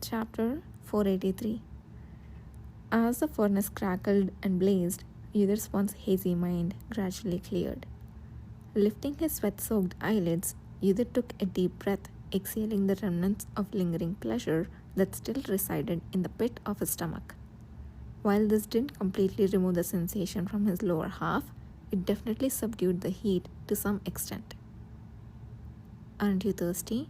Chapter 483. As the furnace crackled and blazed, Yudhir's hazy mind gradually cleared. Lifting his sweat-soaked eyelids, Yudhir took a deep breath, exhaling the remnants of lingering pleasure that still resided in the pit of his stomach. While this didn't completely remove the sensation from his lower half, it definitely subdued the heat to some extent. "Aren't you thirsty?"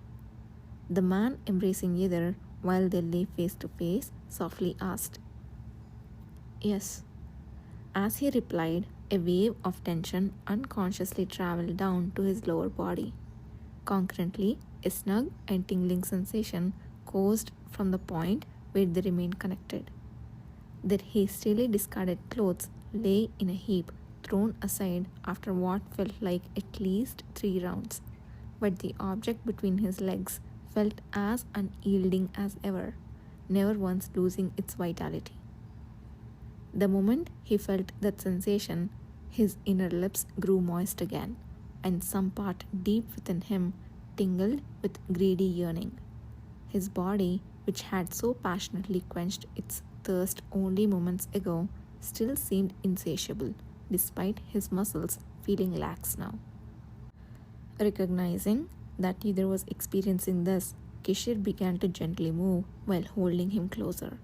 The man embracing Yudhir while they lay face to face softly asked. "Yes." As he replied, a wave of tension unconsciously traveled down to his lower body. Concurrently, a snug and tingling sensation coursed from the point where they remained connected. Their hastily discarded clothes lay in a heap, thrown aside after what felt like at least 3 rounds, but the object between his legs felt as unyielding as ever, never once losing its vitality. The moment he felt that sensation, his inner lips grew moist again, and some part deep within him tingled with greedy yearning. His body, which had so passionately quenched its thirst only moments ago, still seemed insatiable, despite his muscles feeling lax now. Recognizing that Yudhir was experiencing this, Kishir began to gently move while holding him closer.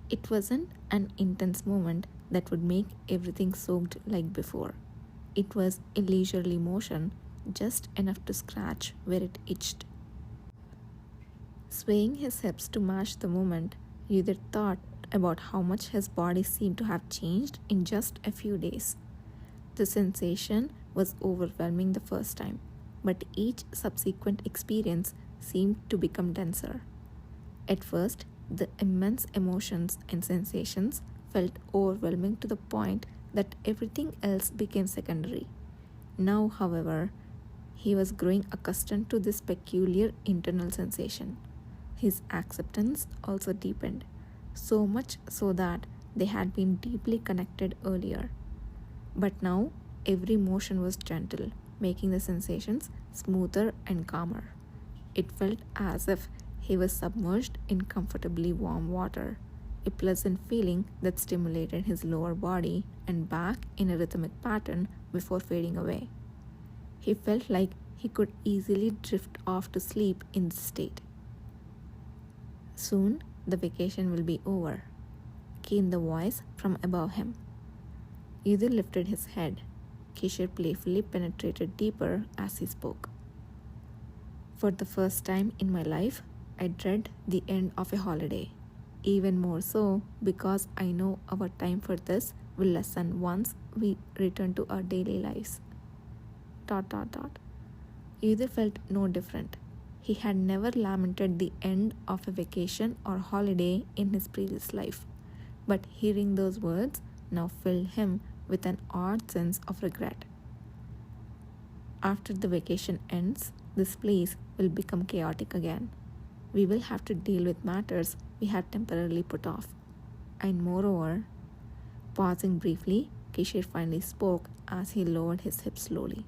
It wasn't an intense moment that would make everything soaked like before. It was a leisurely motion, just enough to scratch where it itched. Swaying his hips to match the movement, Yudhir thought about how much his body seemed to have changed in just a few days. The sensation was overwhelming the first time, but each subsequent experience seemed to become denser. At first, the immense emotions and sensations felt overwhelming to the point that everything else became secondary. Now, however, he was growing accustomed to this peculiar internal sensation. His acceptance also deepened, so much so that they had been deeply connected earlier. But now, every motion was gentle, making the sensations smoother and calmer. It felt as if he was submerged in comfortably warm water, a pleasant feeling that stimulated his lower body and back in a rhythmic pattern before fading away. He felt like he could easily drift off to sleep in this state. "Soon the vacation will be over," came the voice from above him. Yudhir lifted his head. Kishir playfully penetrated deeper as he spoke. "For the first time in my life, I dread the end of a holiday. Even more so because I know our time for this will lessen once we return to our daily lives. ... Yudhir felt no different. He had never lamented the end of a vacation or holiday in his previous life, but hearing those words now filled him with an odd sense of regret. After the vacation ends, this place will become chaotic again. We will have to deal with matters we have temporarily put off. And moreover," pausing briefly, Kishir finally spoke as he lowered his hips slowly,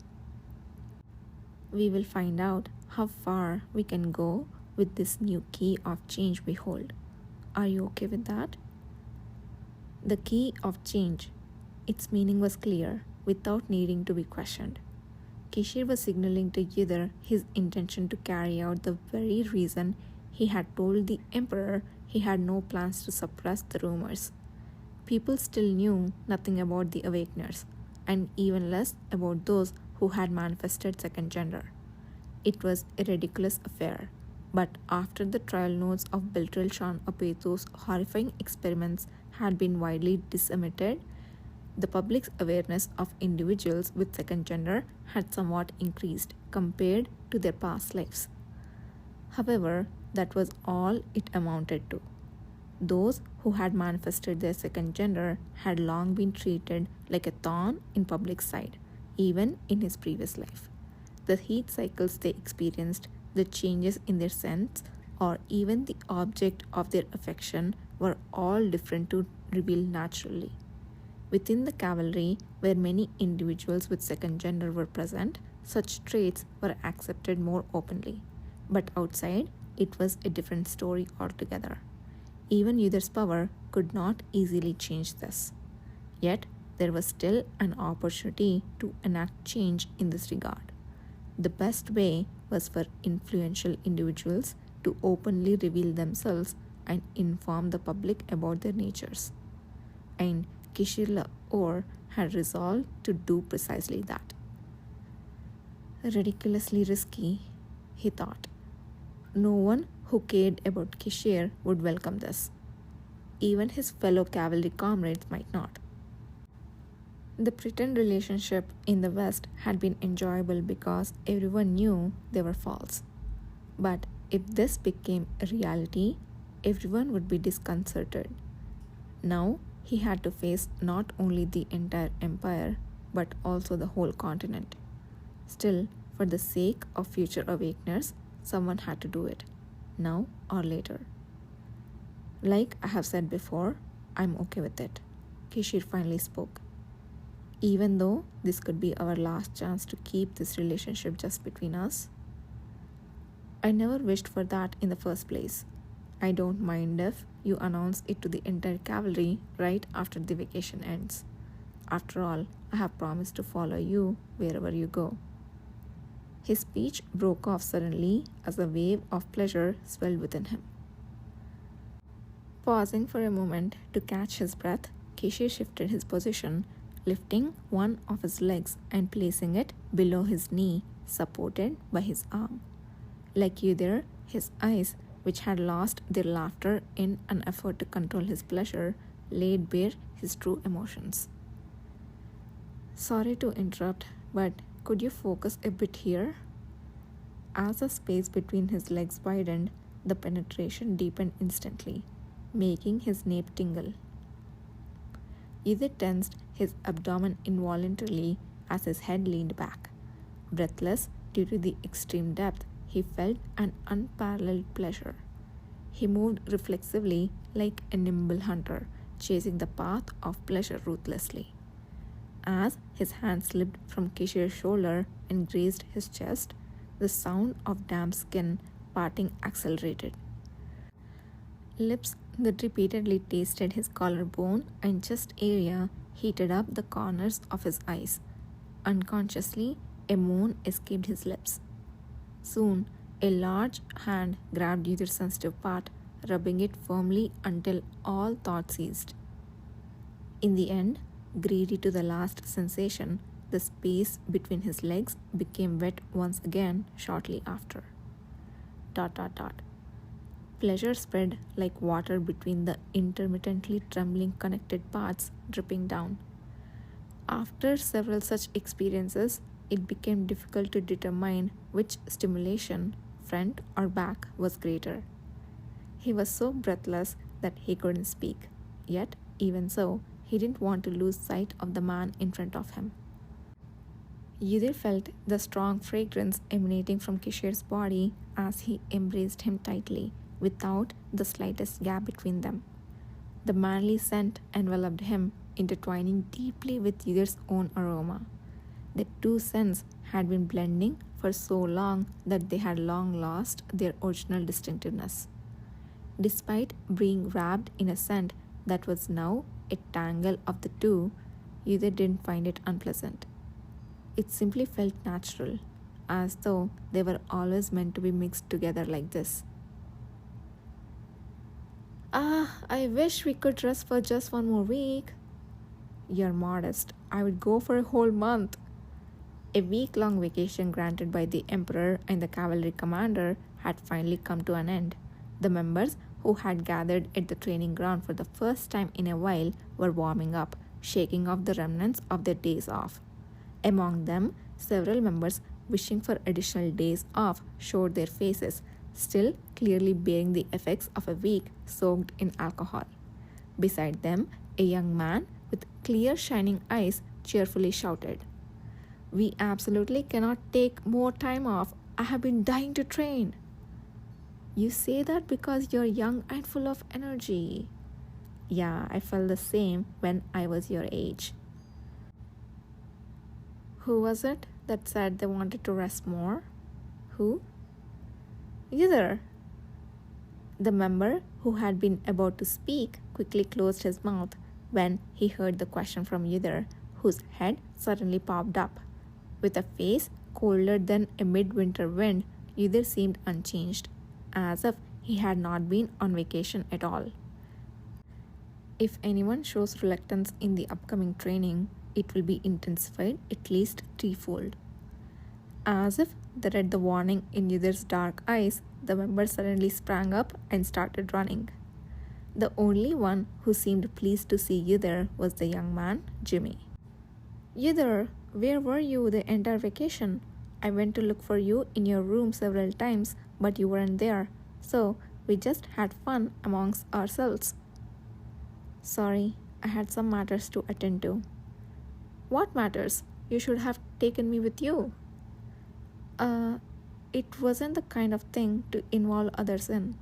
"we will find out how far we can go with this new key of change we hold. Are you okay with that?" The key of change. Its meaning was clear, without needing to be questioned. Kishir was signaling to Yudhir his intention to carry out the very reason he had told the emperor he had no plans to suppress the rumors. People still knew nothing about the awakeners, and even less about those who had manifested second gender. It was a ridiculous affair, but after the trial notes of Beltrilshan Apeto's horrifying experiments had been widely disseminated, the public's awareness of individuals with second gender had somewhat increased compared to their past lives. However, that was all it amounted to. Those who had manifested their second gender had long been treated like a thorn in public sight, even in his previous life. The heat cycles they experienced, the changes in their sense, or even the object of their affection were all different to reveal naturally. Within the cavalry, where many individuals with second gender were present, such traits were accepted more openly. But outside, it was a different story altogether. Even Yudhar's power could not easily change this. Yet, there was still an opportunity to enact change in this regard. The best way was for influential individuals to openly reveal themselves and inform the public about their natures. And Kishir Or had resolved to do precisely that. Ridiculously risky, he thought. No one who cared about Kishir would welcome this. Even his fellow cavalry comrades might not. The pretend relationship in the West had been enjoyable because everyone knew they were false. But if this became a reality, everyone would be disconcerted. Now he had to face not only the entire empire, but also the whole continent. Still, for the sake of future awakeners, someone had to do it, now or later. Like I have said before, I'm okay with it, Kishir finally spoke. Even though this could be our last chance to keep this relationship just between us. I never wished for that in the first place. I don't mind if you announce it to the entire cavalry right after the vacation ends. After all, I have promised to follow you wherever you go. His speech broke off suddenly as a wave of pleasure swelled within him. Pausing for a moment to catch his breath, Kishir shifted his position, lifting one of his legs and placing it below his knee, supported by his arm. Like Yudhir, his eyes, which had lost their laughter in an effort to control his pleasure, laid bare his true emotions. Sorry to interrupt, but could you focus a bit here? As the space between his legs widened, the penetration deepened instantly, making his nape tingle. Yudhir tensed his abdomen involuntarily as his head leaned back. Breathless due to the extreme depth, he felt an unparalleled pleasure. He moved reflexively like a nimble hunter, chasing the path of pleasure ruthlessly. As his hand slipped from Kishir's shoulder and grazed his chest, the sound of damp skin parting accelerated. Lips that repeatedly tasted his collarbone and chest area heated up the corners of his eyes. Unconsciously, a moan escaped his lips. Soon, a large hand grabbed Yudhir's sensitive part, rubbing it firmly until all thought ceased. In the end, greedy to the last sensation, the space between his legs became wet once again shortly after. ... Pleasure spread like water between the intermittently trembling connected parts, dripping down. After several such experiences, it became difficult to determine which stimulation, front or back, was greater. He was so breathless that he couldn't speak. Yet, even so, he didn't want to lose sight of the man in front of him. Yudhir felt the strong fragrance emanating from Kishir's body as he embraced him tightly, without the slightest gap between them. The manly scent enveloped him, intertwining deeply with Yudhir's own aroma. The two scents had been blending for so long that they had long lost their original distinctiveness. Despite being wrapped in a scent that was now a tangle of the two, Yudhir didn't find it unpleasant. It simply felt natural, as though they were always meant to be mixed together like this. I wish we could rest for just one more week. You're modest. I would go for a whole month. A week-long vacation granted by the emperor and the cavalry commander had finally come to an end. The members who had gathered at the training ground for the first time in a while were warming up, shaking off the remnants of their days off. Among them, several members wishing for additional days off showed their faces, still clearly bearing the effects of a week soaked in alcohol. Beside them, a young man with clear shining eyes cheerfully shouted, "We absolutely cannot take more time off. I have been dying to train." "You say that because you're young and full of energy." "Yeah, I felt the same when I was your age." Who was it that said they wanted to rest more? Who? Either. The member who had been about to speak quickly closed his mouth when he heard the question from Yudhir, whose head suddenly popped up. With a face colder than a midwinter wind, Yudhir seemed unchanged, as if he had not been on vacation at all. If anyone shows reluctance in the upcoming training, it will be intensified at least threefold. As if they read the warning in Yudhir's dark eyes, the member suddenly sprang up and started running. The only one who seemed pleased to see Yudhir was the young man, Jimmy. Yudhir, where were you the entire vacation? I went to look for you in your room several times, but you weren't there, so we just had fun amongst ourselves. Sorry, I had some matters to attend to. What matters? You should have taken me with you. It wasn't the kind of thing to involve others in.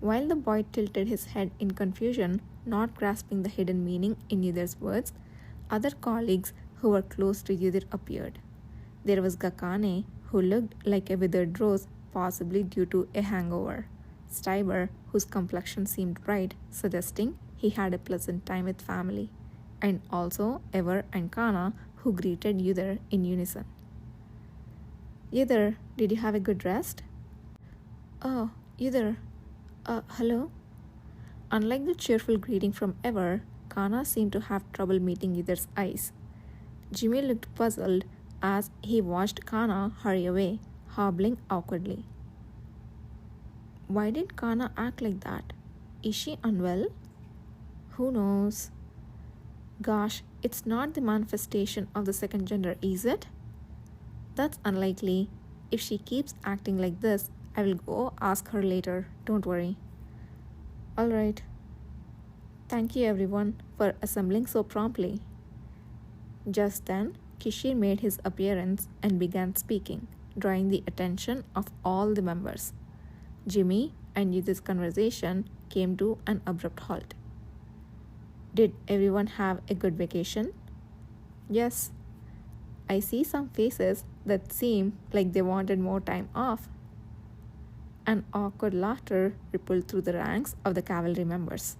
While the boy tilted his head in confusion, not grasping the hidden meaning in Yudhir's words, other colleagues who were close to Yudhir appeared. There was Gakane, who looked like a withered rose, possibly due to a hangover. Stiber, whose complexion seemed bright, suggesting he had a pleasant time with family. And also Ever and Kana, who greeted Yudhir in unison. Yudhir, did you have a good rest? Oh, Yudhir. Hello? Unlike the cheerful greeting from Ever, Kana seemed to have trouble meeting Yudhir's eyes. Jimmy looked puzzled as he watched Kana hurry away, hobbling awkwardly. Why did Kana act like that? Is she unwell? Who knows? Gosh, it's not the manifestation of the second gender, is it? That's unlikely. If she keeps acting like this, I will go ask her later. Don't worry. Alright. Thank you everyone for assembling so promptly. Just then, Kishir made his appearance and began speaking, drawing the attention of all the members. Jimmy and Yudhir's conversation came to an abrupt halt. Did everyone have a good vacation? Yes. I see some faces that seem like they wanted more time off. An awkward laughter rippled through the ranks of the cavalry members.